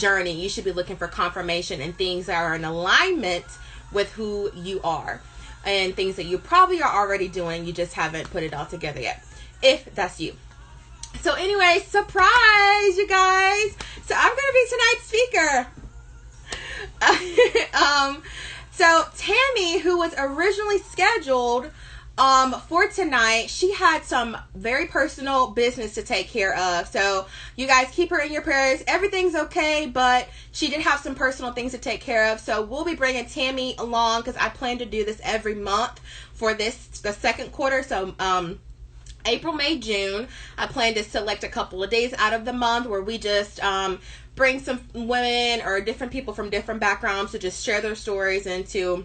journey, you should be looking for confirmation and things that are in alignment with who you are, and things that you probably are already doing. You just haven't put it all together yet, if that's you. So anyway, surprise, you guys. So I'm going to be tonight's speaker. So Tammy, who was originally scheduled for tonight, she had some very personal business to take care of. So you guys keep her in your prayers. Everything's okay, but she did have some personal things to take care of. So we'll be bringing Tammy along, because I plan to do this every month for the second quarter. So April, May, June, I plan to select a couple of days out of the month where we just bring some women or different people from different backgrounds to just share their stories and to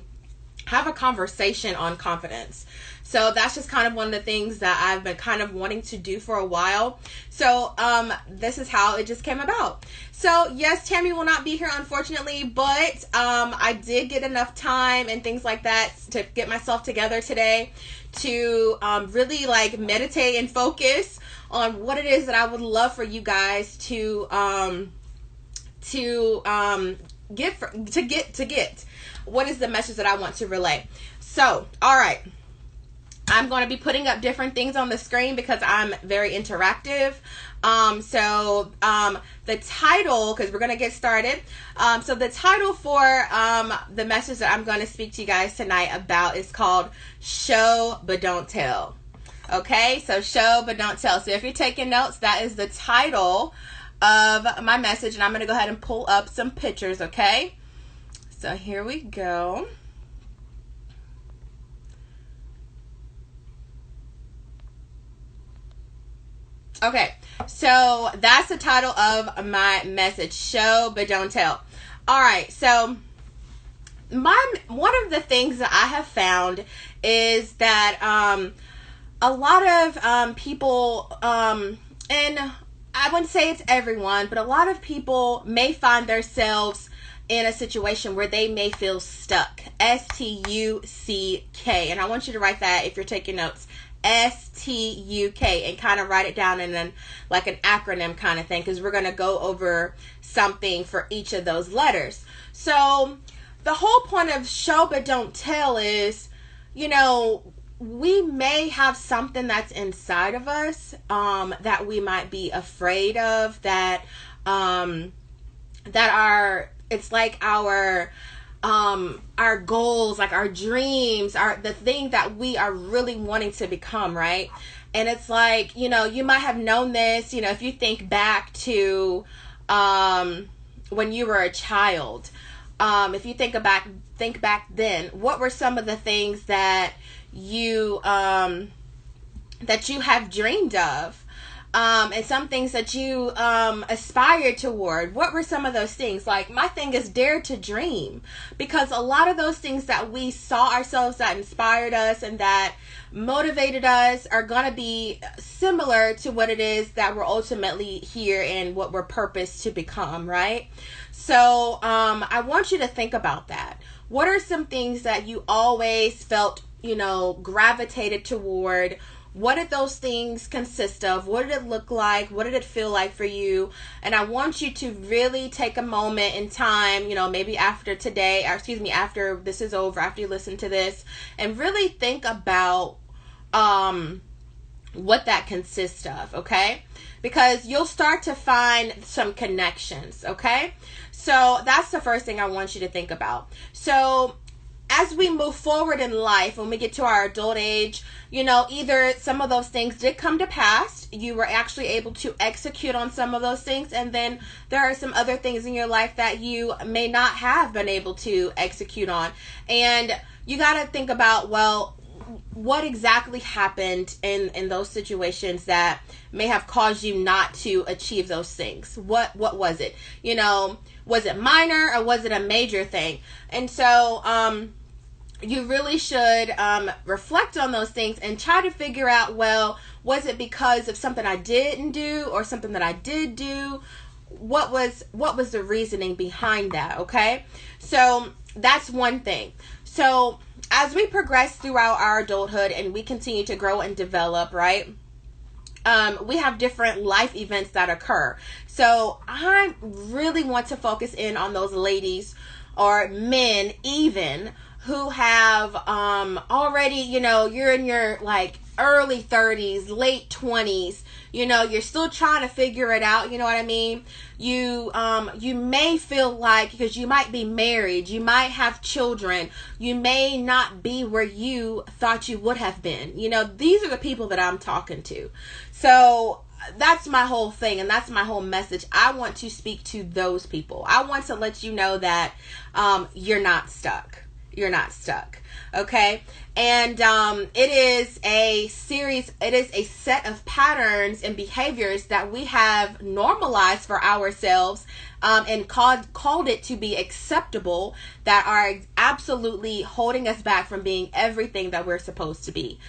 have a conversation on confidence. So that's just kind of one of the things that I've been kind of wanting to do for a while. So this is how it just came about. So yes, Tammy will not be here, unfortunately, but I did get enough time and things like that to get myself together today to really like meditate and focus on what it is that I would love for you guys to get. What is the message that I want to relay? So, all right. I'm going to be putting up different things on the screen because I'm very interactive. The title, because we're going to get started. So the title for the message that I'm going to speak to you guys tonight about is called Show But Don't Tell. Okay, so Show But Don't Tell. So if you're taking notes, that is the title of my message. And I'm going to go ahead and pull up some pictures, okay? So here we go. Okay, so that's the title of my message, Show But Don't Tell. All right, so one of the things that I have found is that a lot of people, and I wouldn't say it's everyone, but a lot of people may find themselves in a situation where they may feel stuck. S-T-U-C-K. And I want you to write that if you're taking notes. S-T-U-K, and kind of write it down in an acronym kind of thing, because we're going to go over something for each of those letters. So the whole point of Show But Don't Tell is, you know, we may have something that's inside of us that we might be afraid of, it's like our goals, like our dreams, the thing that we are really wanting to become, right? And it's like, you know, you might have known this, you know, if you think back to when you were a child, if you think back then, what were some of the things that you have dreamed of? And some things that you aspired toward. What were some of those things? Like, my thing is dare to dream, because a lot of those things that we saw ourselves, that inspired us and that motivated us, are going to be similar to what it is that we're ultimately here and what we're purposed to become, right? So I want you to think about that. What are some things that you always felt, you know, gravitated toward? What did those things consist of? What did it look like? What did it feel like for you? And I want you to really take a moment in time, you know, maybe after today, or excuse me, after this is over, after you listen to this, and really think about what that consists of, okay? Because you'll start to find some connections, okay? So that's the first thing I want you to think about. So as we move forward in life, when we get to our adult age, you know, either some of those things did come to pass, you were actually able to execute on some of those things, and then there are some other things in your life that you may not have been able to execute on. And you got to think about, well, what exactly happened in those situations that may have caused you not to achieve those things? What was it? You know, was it minor or was it a major thing? And so you really should reflect on those things and try to figure out, well, was it because of something I didn't do or something that I did do? What was the reasoning behind that? Okay, so that's one thing. So as we progress throughout our adulthood and we continue to grow and develop, right, we have different life events that occur. So I really want to focus in on those ladies or men even who have already, you're in your like early 30s, late 20s, you're still trying to figure it out, you know what I mean? You may feel like, because you might be married, you might have children, you may not be where you thought you would have been. These are the people that I'm talking to. So that's my whole thing, and that's my whole message. I want to speak to those people. I want to let you know that you're not stuck. You're not stuck. Okay? And it is a set of patterns and behaviors that we have normalized for ourselves and called it to be acceptable, that are absolutely holding us back from being everything that we're supposed to be.